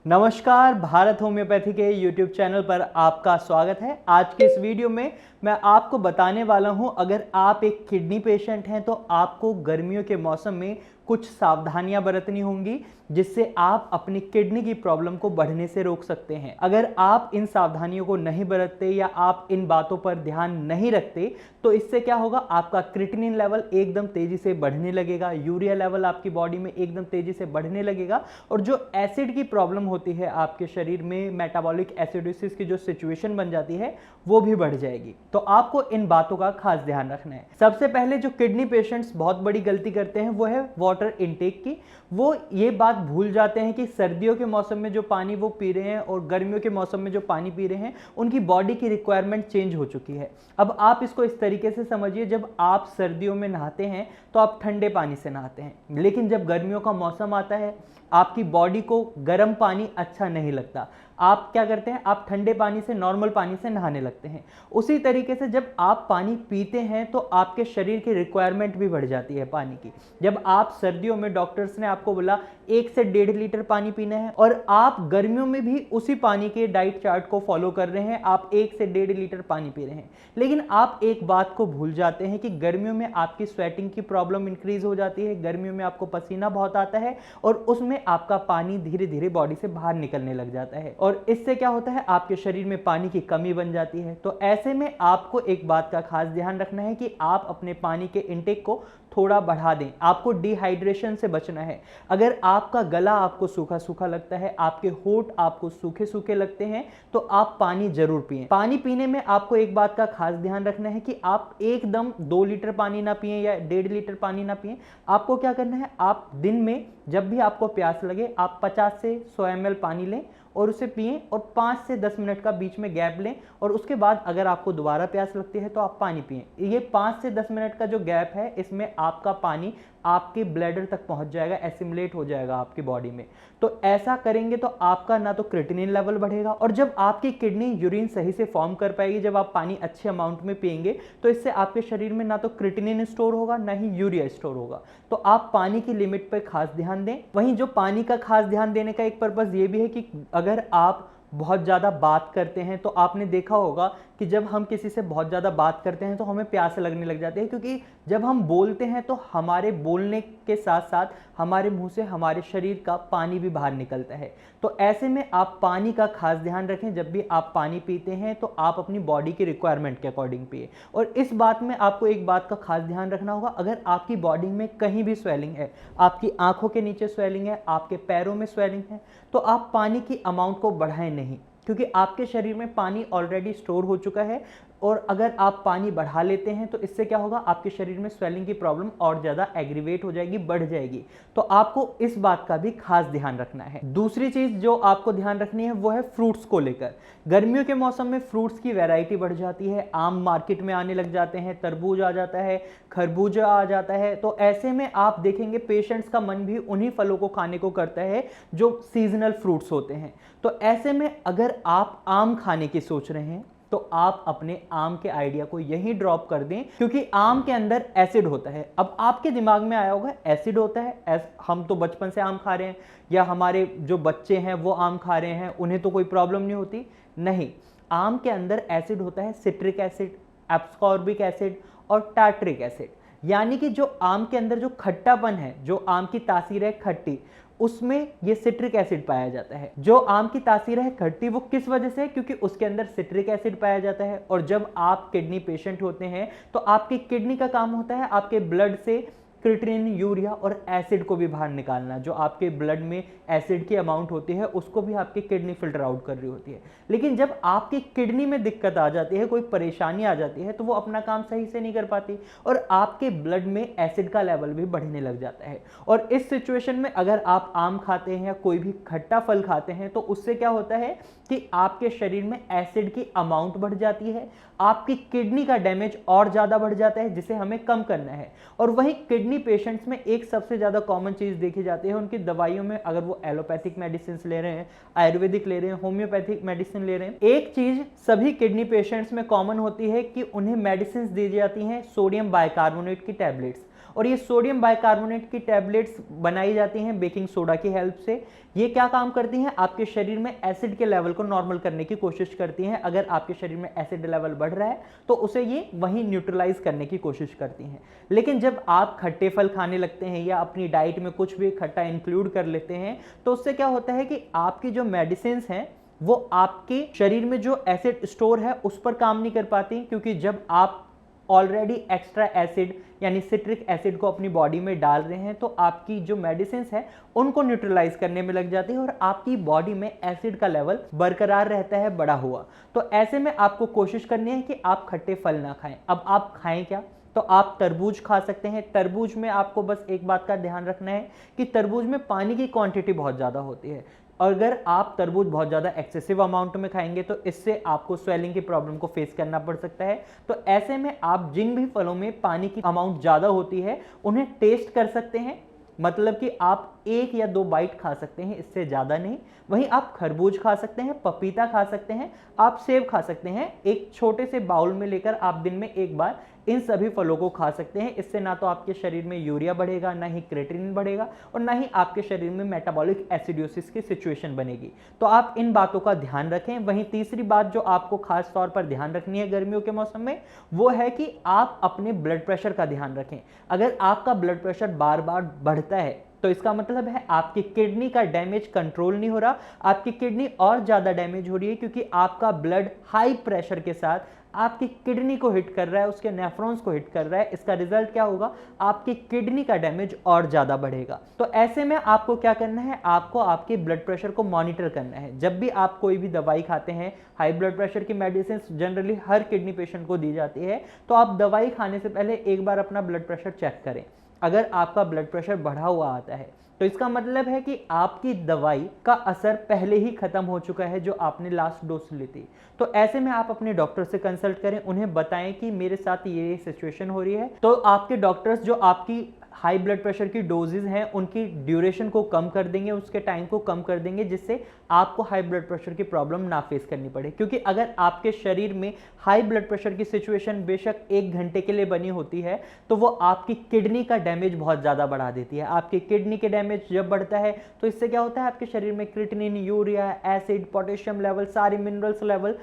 नमस्कार, भारत होम्योपैथी के YouTube channel पर आपका स्वागत है। आज के इस वीडियो में मैं आपको बताने वाला हूं, अगर आप एक किडनी पेशेंट हैं तो आपको गर्मियों के मौसम में कुछ सावधानियां बरतनी होंगी जिससे आप अपनी किडनी की प्रॉब्लम को बढ़ने से रोक सकते हैं। अगर आप इन सावधानियों को नहीं बरतते या आप इन बातों पर ध्यान नहीं रखते तो इससे क्या होगा, आपका क्रिएटिनिन लेवल एकदम तेजी से बढ़ने लगेगा, यूरिया लेवल आपकी बॉडी में एकदम तेजी से बढ़ने लगेगा और जो एसिड की प्रॉब्लम होती है आपके शरीर में, मेटाबॉलिक एसिडोसिस की जो सिचुएशन बन जाती है वो भी बढ़ जाएगी। तो आपको इन बातों का खास ध्यान रखना है। सबसे पहले जो किडनी पेशेंट्स बहुत बड़ी गलती करते हैं वो है वाटर इनटेक की। वो ये बात भूल जाते हैं कि सर्दियों के मौसम में जो पानी वो पी रहे हैं और गर्मियों के मौसम में जो पानी पी रहे हैं उनकी बॉडी की रिक्वायरमेंट चेंज हो चुकी है। अब आप इसको इस तरीके से समझिए, जब आप सर्दियों में नहाते हैं तो आप ठंडे पानी से नहाते हैं, लेकिन जब गर्मियों का मौसम आता है आपकी बॉडी को गर्म पानी अच्छा नहीं लगता। आप क्या करते हैं, आप ठंडे पानी से, नॉर्मल पानी से नहाने लगते हैं। उसी तरीके से जब आप पानी पीते हैं तो आपके शरीर की रिक्वायरमेंट भी बढ़ जाती है पानी की। जब आप सर्दियों में, डॉक्टर्स ने आपको बोला 1 से 1.5 लीटर पानी पीना है और आप गर्मियों में भी उसी पानी के डाइट चार्ट को फॉलो कर रहे हैं, आप 1 से 1.5 लीटर पानी पी रहे हैं, लेकिन आप एक बात को भूल जाते हैं कि गर्मियों में आपकी स्वेटिंग की प्रॉब्लम इंक्रीज हो जाती है, गर्मियों में आपको पसीना बहुत आता है और उसमें आपका पानी धीरे धीरे बॉडी से बाहर निकलने लग जाता है और इससे क्या होता है, आपके शरीर में पानी की कमी बन जाती है। तो ऐसे में आपको एक बात का खास ध्यान रखना है कि आप अपने पानी के इंटेक को थोड़ा बढ़ा दें। आपको डिहाइड्रेशन से बचना है। अगर आपका गला आपको सूखा सूखा लगता है, आपके होंठ आपको सूखे सूखे लगते हैं तो आप पानी जरूर पिएं। पानी पीने में आपको एक बात का खास ध्यान रखना है कि आप एकदम 2 लीटर पानी ना पिएं या 1.5 लीटर पानी ना पिएं। आपको क्या करना है, आप दिन में जब भी आपको प्यास लगे आप 50 से 100 ml पानी लें और उसे पिएं और 5 से 10 मिनट का बीच में गैप लें और उसके बाद अगर आपको दोबारा प्यास लगती है तो आप पानी पिएं। ये 5 से 10 मिनट का जो गैप है इसमें आपका पानी आपके ब्लैडर तक पहुंच जाएगा, एसिमुलेट हो जाएगा आपकी बॉडी में। तो ऐसा करेंगे तो आपका ना तो क्रिएटिनिन लेवल बढ़ेगा और जब आपकी किडनी यूरिन सही से फॉर्म कर पाएगी, जब आप पानी अच्छे अमाउंट में पिएंगे तो इससे आपके शरीर में ना तो क्रिएटिनिन स्टोर होगा ना ही यूरिया स्टोर होगा। तो आप पानी की लिमिट पर खास ध्यान दें। वहीं जो पानी का खास ध्यान देने का एक पर्पस ये भी है कि अगर आप बहुत ज़्यादा बात करते हैं तो आपने देखा होगा कि जब हम किसी से बहुत ज़्यादा बात करते हैं तो हमें प्यास लगने लग जाती है, क्योंकि जब हम बोलते हैं तो हमारे बोलने के साथ साथ हमारे मुंह से हमारे शरीर का पानी भी बाहर निकलता है। तो ऐसे में आप पानी का खास ध्यान रखें। जब भी आप पानी पीते हैं तो आप अपनी बॉडी की रिक्वायरमेंट के अकॉर्डिंग पिए। और इस बात में आपको एक बात का खास ध्यान रखना होगा, अगर आपकी बॉडी में कहीं भी स्वेलिंग है, आपकी आंखों के नीचे स्वेलिंग है, आपके पैरों में स्वेलिंग है, तो आप पानी की अमाउंट को बढ़ाएं नहीं, क्योंकि आपके शरीर में पानी ऑलरेडी स्टोर हो चुका है और अगर आप पानी बढ़ा लेते हैं तो इससे क्या होगा, आपके शरीर में स्वेलिंग की प्रॉब्लम और ज़्यादा एग्रीवेट हो जाएगी, बढ़ जाएगी। तो आपको इस बात का भी खास ध्यान रखना है। दूसरी चीज़ जो आपको ध्यान रखनी है वो है फ्रूट्स को लेकर। गर्मियों के मौसम में फ्रूट्स की वैरायटी बढ़ जाती है, आम मार्केट में आने लग जाते हैं, तरबूज आ जाता है, खरबूजा आ जाता है। तो ऐसे में आप देखेंगे पेशेंट्स का मन भी उन्हीं फलों को खाने को करता है जो सीजनल फ्रूट्स होते हैं। तो ऐसे में अगर आप आम खाने की सोच रहे हैं तो आप अपने आम के आइडिया को यहीं ड्रॉप कर दें, क्योंकि आम के अंदर एसिड होता है। अब आपके दिमाग में आया होगा एसिड होता है, हम तो बचपन से आम खा रहे हैं या हमारे जो बच्चे हैं वो आम खा रहे हैं, उन्हें तो कोई प्रॉब्लम नहीं होती। नहीं, आम के अंदर एसिड होता है सिट्रिक एसिड, एब्सकॉर्बिक एसिड और टार्ट्रिक एसिड। यानी कि जो आम के अंदर जो खट्टापन है, जो आम की तासीर है खट्टी, उसमें ये सिट्रिक एसिड पाया जाता है। जो आम की तासीर है खट्टी वो किस वजह से है, क्योंकि उसके अंदर सिट्रिक एसिड पाया जाता है। और जब आप किडनी पेशेंट होते हैं तो आपकी किडनी का काम होता है आपके ब्लड से क्रिएटिनिन, यूरिया और एसिड को भी बाहर निकालना। जो आपके ब्लड में एसिड की अमाउंट होती है उसको भी आपकी किडनी फिल्टर आउट कर रही होती है। लेकिन जब आपकी किडनी में दिक्कत आ जाती है, कोई परेशानी आ जाती है, तो वो अपना काम सही से नहीं कर पाती और आपके ब्लड में एसिड का लेवल भी बढ़ने लग जाता है। और इस सिचुएशन में अगर आप आम खाते हैं या कोई भी खट्टा फल खाते हैं तो उससे क्या होता है कि आपके शरीर में एसिड की अमाउंट बढ़ जाती है, आपकी किडनी का डैमेज और ज़्यादा बढ़ जाता है, जिसे हमें कम करना है। और वहीं किडनी पेशेंट्स में एक सबसे ज़्यादा कॉमन चीज़ देखी जाती है उनकी दवाइयों में, अगर वो एलोपैथिक मेडिसिन ले रहे हैं, आयुर्वेदिक ले रहे हैं, होम्योपैथिक मेडिसिन ले रहे हैं, एक चीज़ सभी किडनी पेशेंट्स में कॉमन होती है कि उन्हें मेडिसिन दी जाती हैं सोडियम बाइकार्बोनेट की टैबलेट्स। और ये सोडियम बाइकार्बोनेट की टैबलेट्स बनाई जाती हैं बेकिंग सोडा की हेल्प से। ये क्या काम करती हैं, आपके शरीर में एसिड के लेवल को नॉर्मल करने की कोशिश करती हैं। अगर आपके शरीर में एसिड लेवल बढ़ रहा है तो उसे ये वहीं न्यूट्रलाइज करने की कोशिश करती हैं। लेकिन जब आप खट्टे फल खाने लगते हैं या अपनी डाइट में कुछ भी खट्टा इंक्लूड कर लेते हैं तो उससे क्या होता है कि आपकी जो मेडिसिन हैं वो आपके शरीर में जो एसिड स्टोर है उस पर काम नहीं कर पाती, क्योंकि जब आप ऑलरेडी एक्स्ट्रा एसिड यानी सिट्रिक एसिड को अपनी बॉडी में डाल रहे हैं तो आपकी जो मेडिसिन है उनको न्यूट्रलाइज करने में लग जाती है और आपकी बॉडी में एसिड का लेवल बरकरार रहता है बढ़ा हुआ। तो ऐसे में आपको कोशिश करनी है कि आप खट्टे फल ना खाएं। अब आप खाएं क्या, तो आप तरबूज खा सकते हैं। तरबूज में आपको बस एक बात का ध्यान रखना है कि तरबूज में पानी की क्वांटिटी बहुत ज़्यादा होती है। अगर आप तरबूज बहुत ज़्यादा एक्सेसिव अमाउंट में खाएंगे तो इससे आपको स्वेलिंग की प्रॉब्लम को फेस करना पड़ सकता है। तो ऐसे में आप जिन भी फलों में पानी की अमाउंट ज़्यादा होती है उन्हें टेस्ट कर सकते हैं, मतलब कि आप 1 या 2 बाइट खा सकते हैं, इससे ज़्यादा नहीं। वहीं आप खरबूज खा सकते हैं, पपीता खा सकते हैं, आप सेब खा सकते हैं। एक छोटे से बाउल में लेकर आप दिन में एक बार इन सभी फलों को खा सकते हैं। इससे ना तो आपके शरीर में यूरिया बढ़ेगा, ना ही क्रेटिनिन बढ़ेगा और ना ही आपके शरीर में मेटाबॉलिक एसिडोसिस की सिचुएशन बनेगी। तो आप इन बातों का ध्यान रखें। वहीं तीसरी बात जो आपको खास तौर पर ध्यान रखनी है गर्मियों के मौसम में, वो है कि आप अपने ब्लड प्रेशर का ध्यान रखें। अगर आपका ब्लड प्रेशर बार बार बढ़ता है तो इसका मतलब है आपकी किडनी का डैमेज कंट्रोल नहीं हो रहा, आपकी किडनी और ज्यादा डैमेज हो रही है, क्योंकि आपका ब्लड हाई प्रेशर के साथ आपकी किडनी को हिट कर रहा है, उसके नेफ्रॉन्स को हिट कर रहा है। इसका रिजल्ट क्या होगा, आपकी किडनी का डैमेज और ज्यादा बढ़ेगा। तो ऐसे में आपको क्या करना है, आपको आपके ब्लड प्रेशर को मॉनिटर करना है। जब भी आप कोई भी दवाई खाते हैं, हाई ब्लड प्रेशर की मेडिसिन जनरली हर किडनी पेशेंट को दी जाती है, तो आप दवाई खाने से पहले एक बार अपना ब्लड प्रेशर चेक करें। अगर आपका ब्लड प्रेशर बढ़ा हुआ आता है तो इसका मतलब है कि आपकी दवाई का असर पहले ही खत्म हो चुका है जो आपने लास्ट डोज ली थी। तो ऐसे में आप अपने डॉक्टर से कंसल्ट करें, उन्हें बताएं कि मेरे साथ ये सिचुएशन हो रही है। तो आपके डॉक्टर्स जो आपकी हाई ब्लड प्रेशर की डोजेज हैं उनकी ड्यूरेशन को कम कर देंगे, उसके टाइम को कम कर देंगे, जिससे आपको हाई ब्लड प्रेशर की प्रॉब्लम ना फेस करनी पड़े। क्योंकि अगर आपके शरीर में हाई ब्लड प्रेशर की सिचुएशन बेशक 1 घंटे के लिए बनी होती है तो वो आपकी किडनी का डैमेज बहुत ज़्यादा बढ़ा देती है। आपकी किडनी के डैमेज जब बढ़ता है तो इससे क्या होता है, आपके शरीर में creatinine, urea, acid, potassium level, सारे मिनरल्स लेवल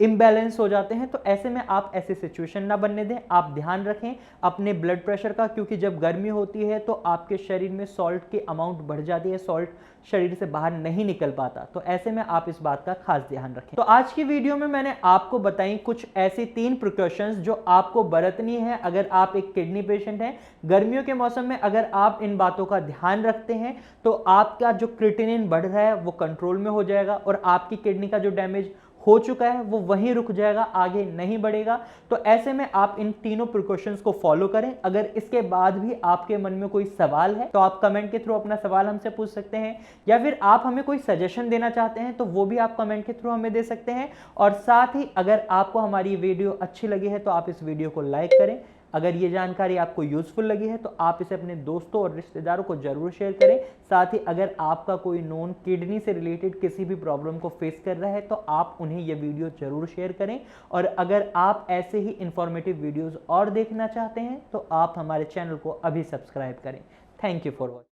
इम्बैलेंस हो जाते हैं। तो ऐसे में आप ऐसी सिचुएशन ना बनने दें। आप ध्यान रखें अपने ब्लड प्रेशर का, क्योंकि जब गर्मी होती है तो आपके शरीर में सॉल्ट की अमाउंट बढ़ जाती है, सॉल्ट शरीर से बाहर नहीं निकल पाता। तो ऐसे में आप इस बात का खास ध्यान रखें। तो आज की वीडियो में मैंने आपको बताई कुछ ऐसी 3 प्रिकॉशंस जो आपको बरतनी है अगर आप एक किडनी पेशेंट हैं। गर्मियों के मौसम में अगर आप इन बातों का ध्यान रखते हैं तो आपका जो क्रिएटिनिन बढ़ रहा है वो कंट्रोल में हो जाएगा और आपकी किडनी का जो डैमेज हो चुका है वो वहीं रुक जाएगा, आगे नहीं बढ़ेगा। तो ऐसे में आप इन तीनों प्रिकॉशंस को फॉलो करें। अगर इसके बाद भी आपके मन में कोई सवाल है तो आप कमेंट के थ्रू अपना सवाल हमसे पूछ सकते हैं, या फिर आप हमें कोई सजेशन देना चाहते हैं तो वो भी आप कमेंट के थ्रू हमें दे सकते हैं। और साथ ही अगर आपको हमारी वीडियो अच्छी लगी है तो आप इस वीडियो को लाइक करें। अगर ये जानकारी आपको यूजफुल लगी है तो आप इसे अपने दोस्तों और रिश्तेदारों को जरूर शेयर करें। साथ ही अगर आपका कोई नोन किडनी से रिलेटेड किसी भी प्रॉब्लम को फेस कर रहा है तो आप उन्हें ये वीडियो जरूर शेयर करें। और अगर आप ऐसे ही इंफॉर्मेटिव वीडियोस और देखना चाहते हैं तो आप हमारे चैनल को अभी सब्सक्राइब करें। Thank you for watching.